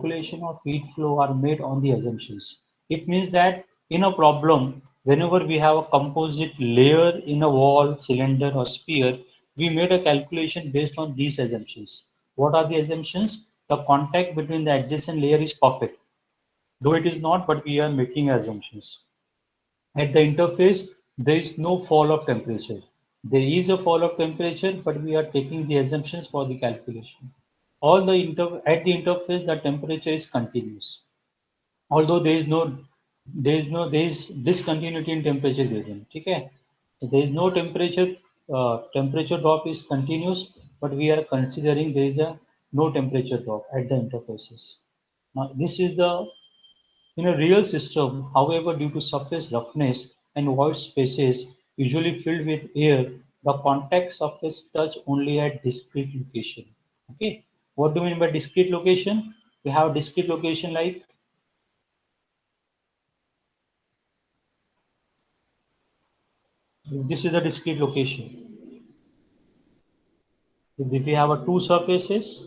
calculation of heat flow are made on the assumptions. It means that in a problem, whenever we have a composite layer in a wall, cylinder or sphere, we made a calculation based on these assumptions. What are the assumptions? The contact between the adjacent layer is perfect. Though it is not, but we are making assumptions. At the interface, there is no fall of temperature. There is a fall of temperature, but we are taking the assumptions for the calculation. At the interface, the temperature is continuous. Although there is discontinuity in temperature gradient. Okay? So there is no temperature drop is continuous, but we are considering there is a no temperature drop at the interfaces. Now this is the in a real system, however, due to surface roughness and void spaces usually filled with air, the contact surface touch only at discrete location. Okay, what do we mean by discrete location? We have discrete location like this is a discrete location. If we have a two surfaces,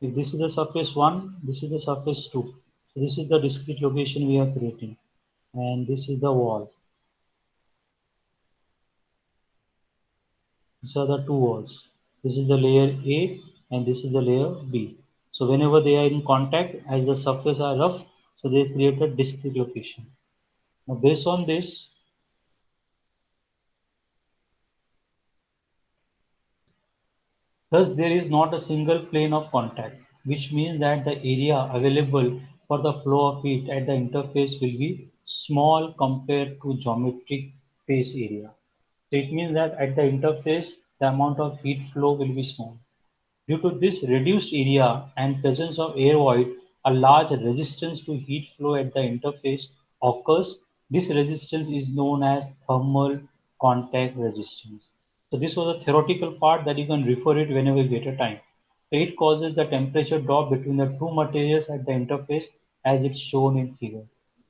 if this is the surface one, this is the surface two. So this is the discrete location we are creating, and this is the wall. These are the two walls. This is the layer A and this is the layer B. So whenever they are in contact, as the surface are rough, so they create a discrete location. Now based on this, thus there is not a single plane of contact, which means that the area available for the flow of heat at the interface will be small compared to geometric face area. So it means that at the interface, the amount of heat flow will be small. Due to this reduced area and presence of air void, a large resistance to heat flow at the interface occurs. This resistance is known as thermal contact resistance. So this was a theoretical part that you can refer it whenever you get a time. So it causes the temperature drop between the two materials at the interface as it's shown in figure.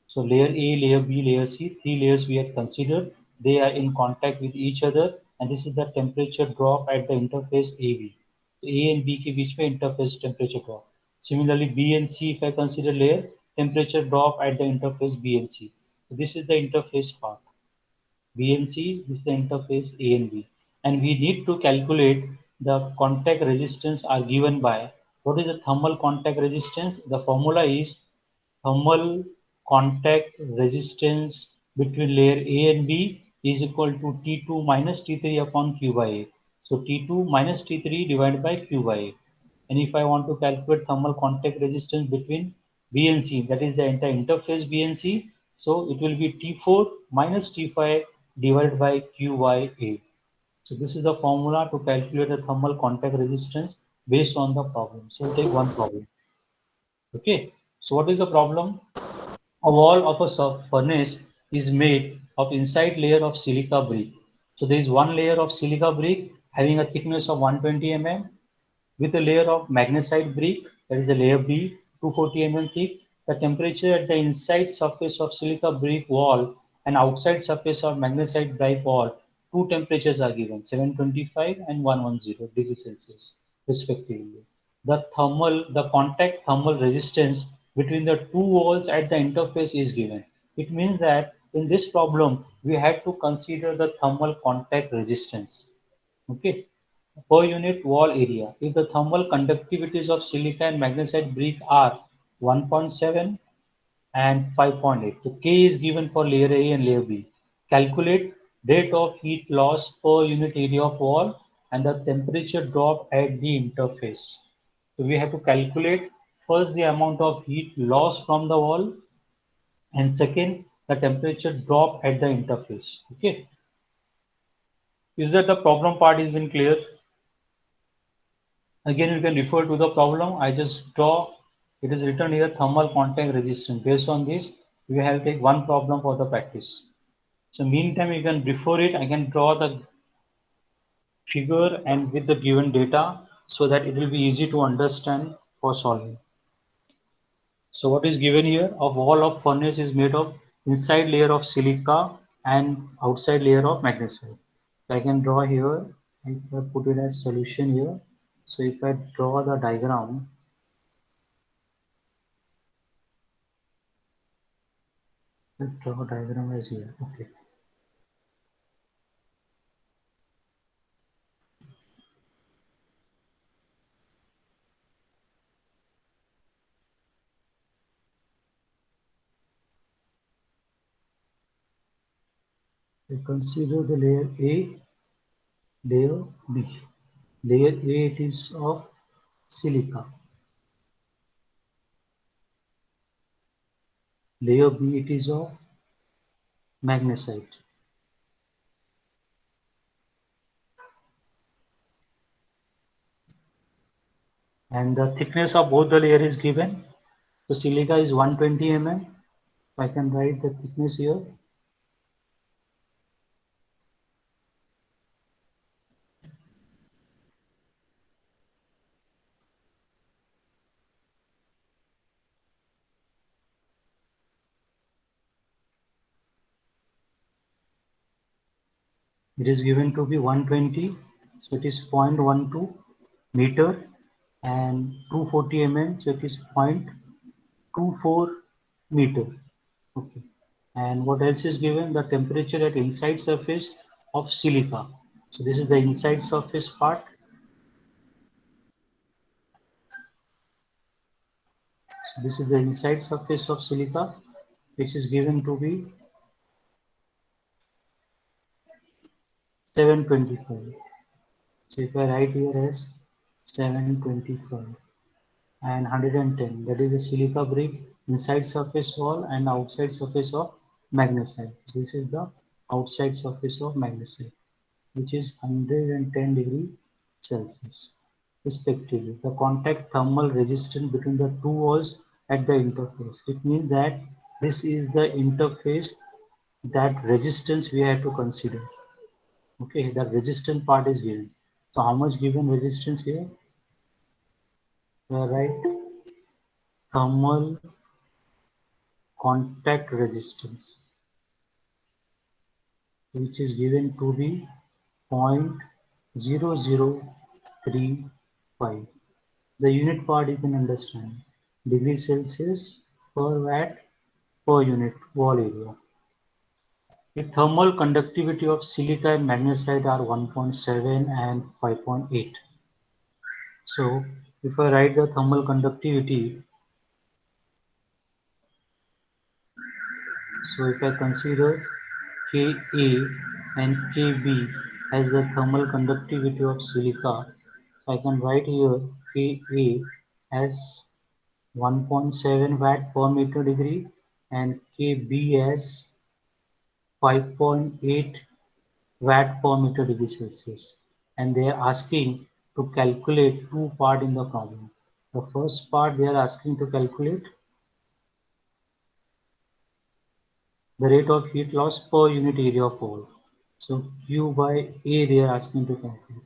So layer A, layer B, layer C, three layers we have considered. They are in contact with each other, and this is the temperature drop at the interface AB. A and B के बीच में interface temperature drop. Similarly, B and C, if I consider layer, temperature drop at the interface B and C. So this is the interface part. B and C, this is the interface A and B. And we need to calculate the contact resistance are given by what is the thermal contact resistance? The formula is thermal contact resistance between layer A and B is equal to T2 minus T3 upon Q by A. So T2 minus T3 divided by Q by A. And if I want to calculate thermal contact resistance between B and C, that is the entire interface B and C, so it will be T4 minus T5 divided by Q by A. So this is the formula to calculate the thermal contact resistance based on the problem. So we'll take one problem. Okay. So what is the problem? A wall of a furnace is made of inside layer of silica brick. So there is one layer of silica brick having a thickness of 120 mm with a layer of magnesite brick, that is the layer B, 240 mm thick. The temperature at the inside surface of silica brick wall and outside surface of magnesite brick wall, two temperatures are given, 725 and 110 degrees Celsius respectively. The contact thermal resistance between the two walls at the interface is given. It means that in this problem we had to consider the thermal contact resistance. Okay, per unit wall area. If the thermal conductivities of silica and magnesite brick are 1.7 and 5.8, so K is given for layer A and layer B. Calculate rate of heat loss per unit area of wall and the temperature drop at the interface. So we have to calculate first the amount of heat loss from the wall and second the temperature drop at the interface. Okay, is that the problem part has been clear? Again, you can refer to the problem. I just draw. It is written here thermal contact resistance. Based on this, we have take one problem for the practice. So meantime, you can refer it. I can draw the figure and with the given data so that it will be easy to understand for solving. So what is given here? A wall of furnace is made of inside layer of silica and outside layer of magnesite. So I can draw here. If I put it as solution here. So if I draw the diagram, Draw diagram as here. Okay. We consider the layer A, layer B. Layer A, it is of silica. Layer B, it is of magnesite. And the thickness of both the layer is given. So silica is 120 mm. I can write the thickness here. It is given to be 120, so it is 0.12 meter, and 240 mm, so it is 0.24 meter. Okay. And what else is given? The temperature at inside surface of silica. So this is the inside surface part. So this is the inside surface of silica, which is given to be 725. So if I write here as 725 and 110, that is the silica brick inside surface wall and outside surface of magnesite. This is the outside surface of magnesite, which is 110 degree Celsius respectively. The contact thermal resistance between the two walls at the interface. It means that this is the interface, that resistance we have to consider. Okay, the resistance part is given. So how much given resistance here? Right, thermal contact resistance, which is given to be 0.0035. The unit part you can understand. Degree Celsius per watt per unit wall area. The thermal conductivity of silica and magnesite are 1.7 and 5.8. So if I write the thermal conductivity, so if I consider Ka and Kb as the thermal conductivity of silica, I can write here Ka as 1.7 watt per meter degree and Kb as 5.8 watt per meter degree Celsius. And they are asking to calculate two part in the problem. The first part they are asking to calculate the rate of heat loss per unit area of hole. So Q by A they are asking to calculate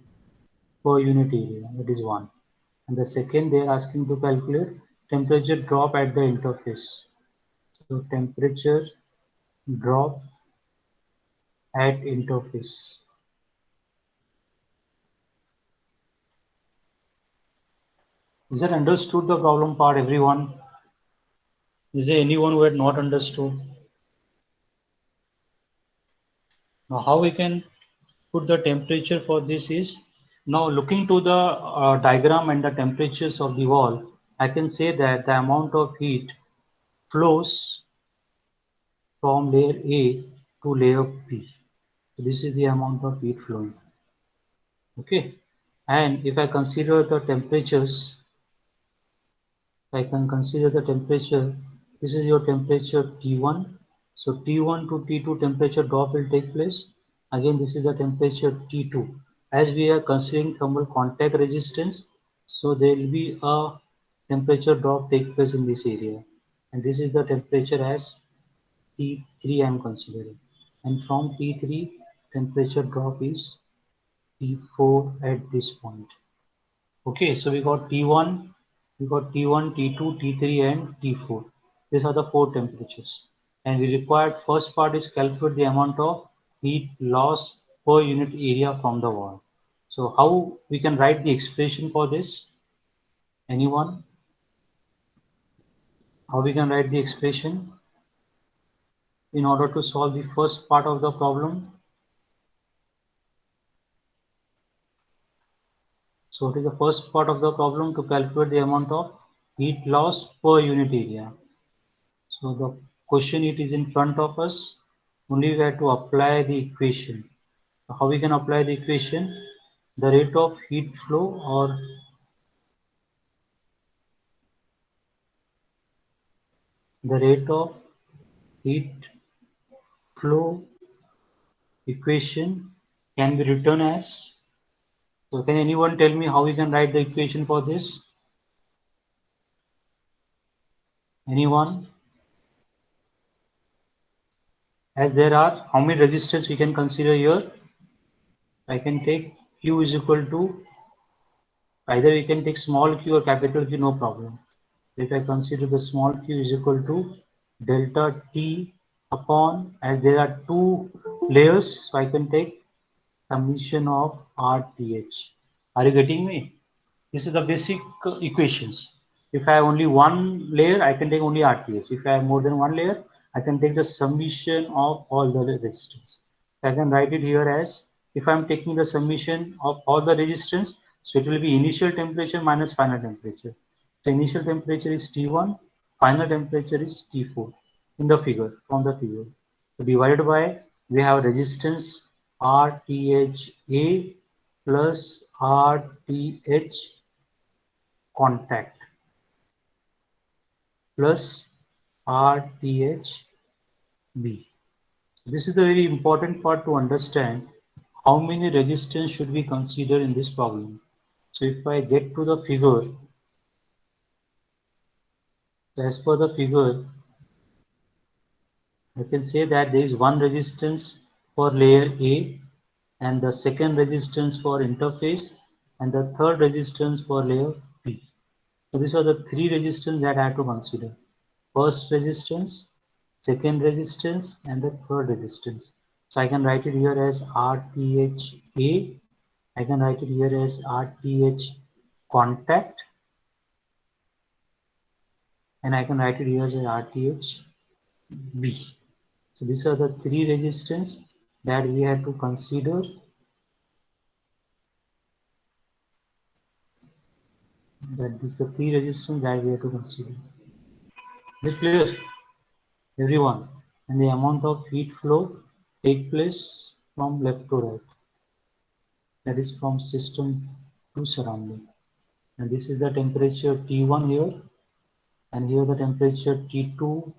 per unit area, that is one. And the second they are asking to calculate temperature drop at the interface. So temperature drop at interface. Is that understood the problem part, everyone? Is there anyone who had not understood? Now how we can put the temperature for this is, now looking to the diagram and the temperatures of the wall, I can say that the amount of heat flows from layer A to layer B. So this is the amount of heat flowing. Okay. And if I consider the temperatures, I can consider the temperature. This is your temperature T1. So T1 to T2 temperature drop will take place. Again, this is the temperature T2. As we are considering thermal contact resistance, so there will be a temperature drop take place in this area. And this is the temperature as T3 I am considering. And from T3, temperature drop is T4 at this point. Okay, so we got T1, T2, T3, and T4. These are the four temperatures. And we required first part is calculate the amount of heat loss per unit area from the wall. So how we can write the expression for this? Anyone? How we can write the expression? in order to solve the first part of the problem. So it is the first part of the problem to calculate the amount of heat loss per unit area. So the question it is in front of us. Only we have to apply the equation. How we can apply the equation? The rate of heat flow or the rate of heat flow equation can be written as. So can anyone tell me how we can write the equation for this? Anyone? As there are how many resistors we can consider here? I can take Q is equal to, either we can take small q or capital Q, no problem. If I consider the small q is equal to delta T upon, as there are two layers, so I can take summation of RTH. Are you getting me? This is the basic equations. If I have only one layer, I can take only RTH. If I have more than one layer, I can take the summation of all the resistance. I can write it here as, if I am taking the summation of all the resistance, so it will be initial temperature minus final temperature. So initial temperature is T1, final temperature is T4 in the figure, from the figure. So divided by, we have resistance RTHA plus RTH contact plus RTHB. This is the very important part to understand how many resistance should we consider in this problem. So if I get to the figure, as per the figure, I can say that there is one resistance for layer A, and the second resistance for interface, and the third resistance for layer B. So these are the three resistance that I have to consider. First resistance, second resistance, and the third resistance. So I can write it here as RTHA. I can write it here as RTH contact, and I can write it here as RTHB. So these are the three resistance that we have to consider. That is the three resistance that we have to consider. Is clear, everyone? And the amount of heat flow take place from left to right. That is from system to surrounding. And this is the temperature T1 here, and here the temperature T2,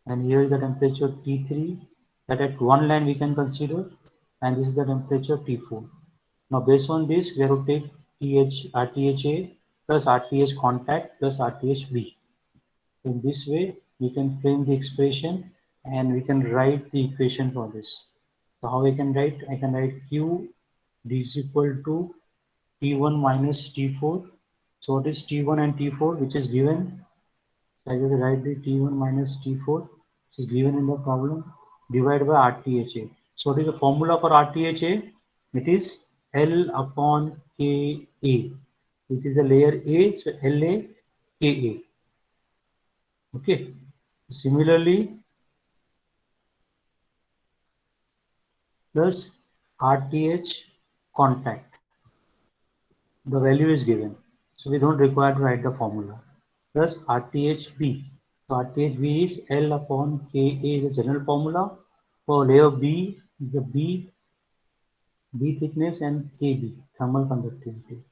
and here is the temperature T3, that at one line we can consider, and this is the temperature T4. Now based on this, we have to take RTHA plus RTH contact plus RTHB. In this way, we can frame the expression and we can write the equation for this. So how I can write? I can write Q is equal to T1 minus T4. So what is T1 and T4, which is given? So I just write the T1 minus T4, which is given in the problem, divided by RTHA. So what is the formula for RTHA? It is L upon KA, which is a layer A, so LA KA. Okay. Similarly, plus RTH contact. The value is given, so we don't require to write the formula. Plus RTHB. So RTHB is L upon KA, the general formula. For layer B, the B thickness, and KB, thermal conductivity.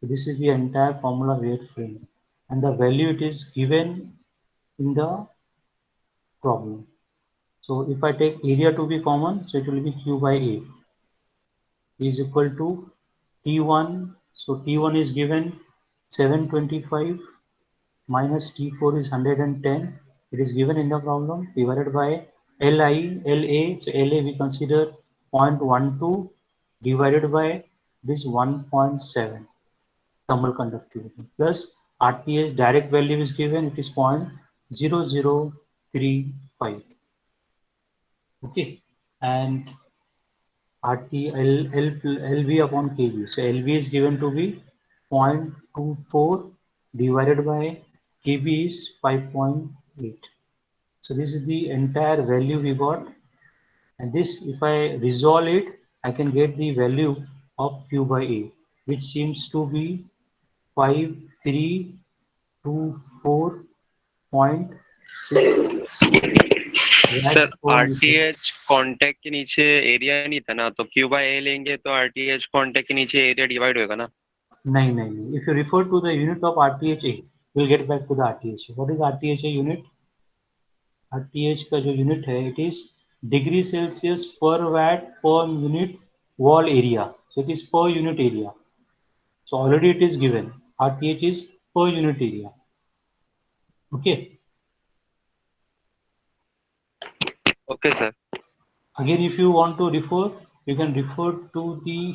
So this is the entire formula we have framed, and the value it is given in the problem. So if I take area to be common, so it will be Q by A is equal to T1. So T1 is given 725 minus T4 is 110. It is given in the problem, divided by LA. So LA we consider 0.12 divided by this 1.7 thermal conductivity, plus RTH direct value is given, it is 0.0035. Okay, and LV upon kb. So LV is given to be 0.24 divided by kb is 5.8. So this is the entire value we got, and this, if I resolve it, I can get the value of Q by A, which seems to be 5324.6 watt sir per meter. RTH contact के नीचे area नहीं था ना, तो Q by ए लेंगे तो RTH contact के नीचे एरिया डिवाइड होगा ना। नहीं नहीं नहीं, if you refer to the unit of RTHA, we'll get back to the RTHA. What is RTHA unit? RTH का जो यूनिट है, it is degree Celsius per watt per unit wall area. So it is per unit area. So already it is given. RTH is per unit area. Okay. Okay sir. Again, if you want to refer, you can refer to the,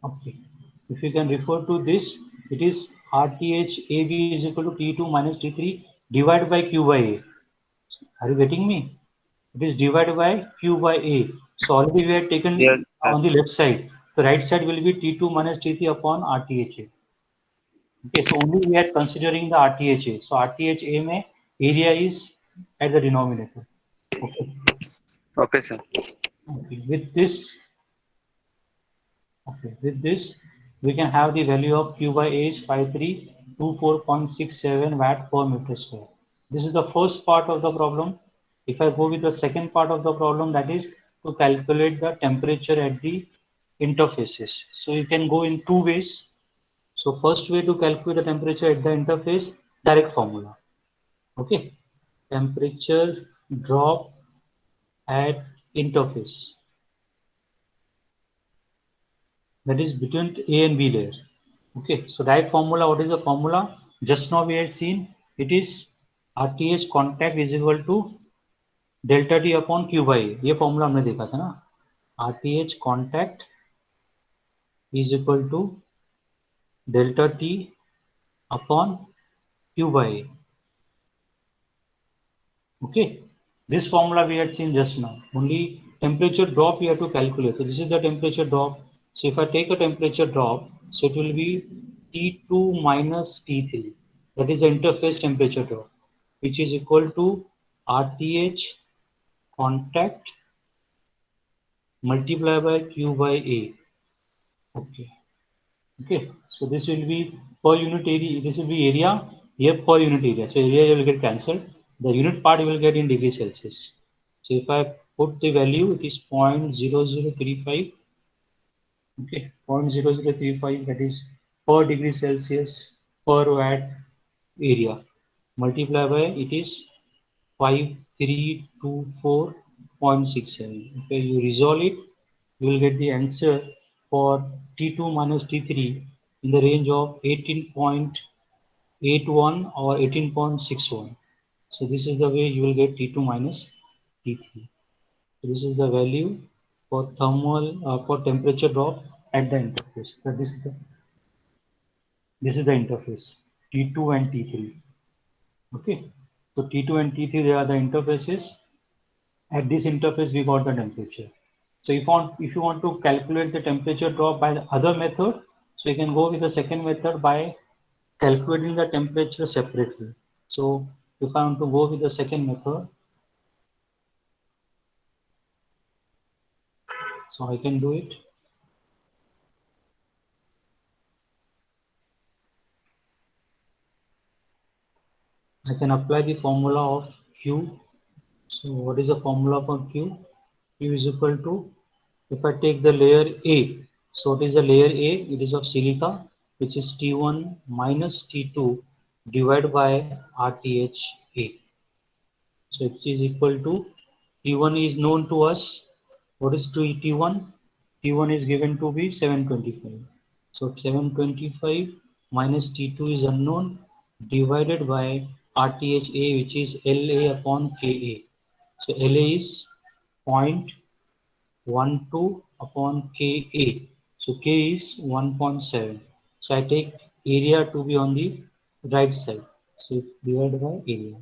okay. If you can refer to this, it is RTH AB is equal to T2 minus T3 divided by Q by A. Are you getting me? It is divided by Q by A. So already we have yes taken sir. on the left side. The right side will be T2 minus T3 upon RTHA. Okay, so only we are considering the RTHA. So RTHA में area is at the denominator. Okay. Okay sir. Okay. With this, we can have the value of Q by A is 5324.67 watt per meter square. This is the first part of the problem. If I go with the second part of the problem, that is to calculate the temperature at the interfaces. So you can go in two ways. So first way to calculate the temperature at the interface, direct formula. Okay, temperature drop at interface, that is between A and B layer. Okay, so direct formula, what is the formula? Just now we had seen it is RTH contact is equal to delta T upon Q by A. ये formula हमने देखा था ना, RTH contact is equal to delta T upon Q by A. Okay, this formula we had seen just now. Only temperature drop we have to calculate. So this is the temperature drop. So if I take a temperature drop, so it will be T2 minus T3. That is the interface temperature drop, which is equal to RTH contact multiplied by Q by A. Okay. Okay. So this will be per unit area. This will be area here per unit area. So area will get cancelled. The unit part you will get in degree Celsius. So if I put the value, it is 0.0035. Okay, 0.0035, that is per degree Celsius per watt area. Multiply by, it is 5324.67. Okay, you resolve it, you will get the answer for T2 minus T3 in the range of 18.81 or 18.61. So this is the way you will get T2 minus T3. So this is the value for thermal for temperature drop at the interface. So this is the interface T2 and T3. Okay. So T2 and T3, they are the interfaces. At this interface we got the temperature. So if you want to calculate the temperature drop by the other method, so you can go with the second method by calculating the temperature separately. So if I want to go with the second method, so I can do it. I can apply the formula of Q. So what is the formula for Q? Q is equal to, if I take the layer A, so what is the layer A? It is of silica, which is T1 minus T2 divided by RTHA. So it is equal to, T1 is known to us. What is T1? T1 is given to be 725. So 725 minus T2 is unknown, divided by RTHA, which is LA upon KA. So LA is 0.12 upon KA. So K is 1.7. So I take area to be on the right side. So divided by area.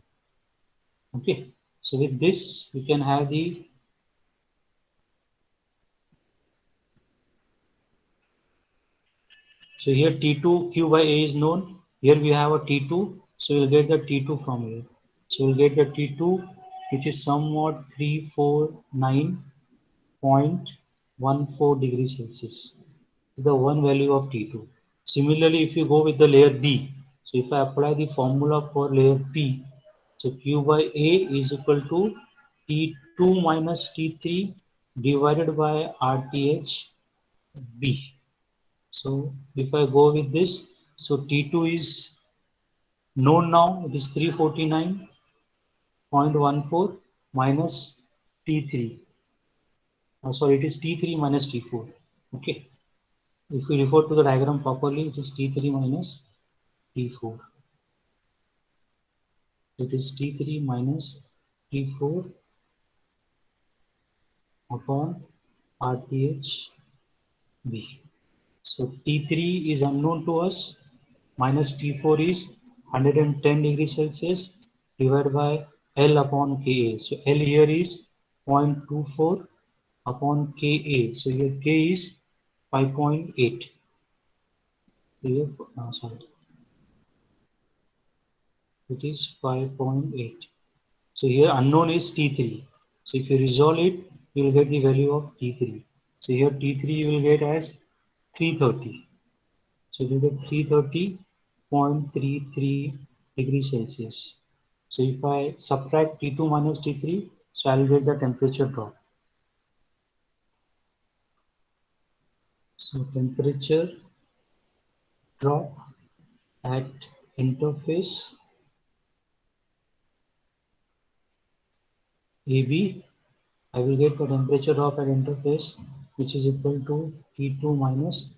Okay. So with this, we can have the, so here T2 Q by A is known. Here we have a T2. So you'll get the T2 from here. So you'll get the T2, which is somewhat 349.14 degrees Celsius. The one value of T2. Similarly, if you go with the layer B, so if I apply the formula for layer P, so Q by A is equal to T2 minus T3 divided by RTH B. So if I go with this, so T2 is known now, it is 349.14 minus T3. Sorry, it is T3 minus T4. Okay. If we refer to the diagram properly, it is T3 minus T4. It is T3 minus T4 upon RTH B. So T3 is unknown to us, minus T4 is 110 degrees Celsius divided by L upon Ka. So L here is 0.24 upon Ka. So here K is 5.8. Here, sorry, it is 5.8. So here unknown is T3. So if you resolve it, you will get the value of T3. So here T3 you will get as 330. So you get 330.33 degrees Celsius. So if I subtract T2 minus T3, so I'll get the temperature drop. So temperature drop at interface AB, I will get the temperature drop at interface which is equal to T2 minus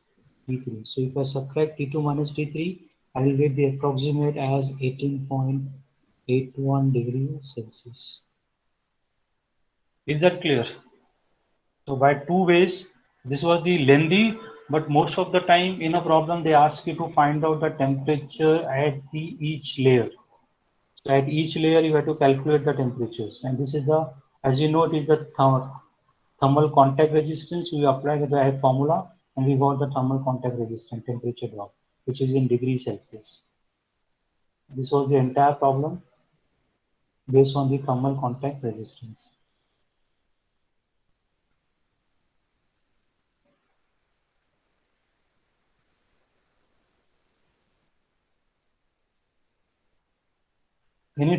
T3. So if I subtract T2 minus T3, I will get the approximate as 18.81 degrees Celsius. Is that clear? So by two ways, this was the lengthy, but most of the time in a problem they ask you to find out the temperature at the each layer. So at each layer you have to calculate the temperatures, and this is the, as you know, it is the thermal contact resistance. We apply the formula, and we got the thermal contact resistance temperature drop, which is in degrees Celsius. This was the entire problem based on the thermal contact resistance.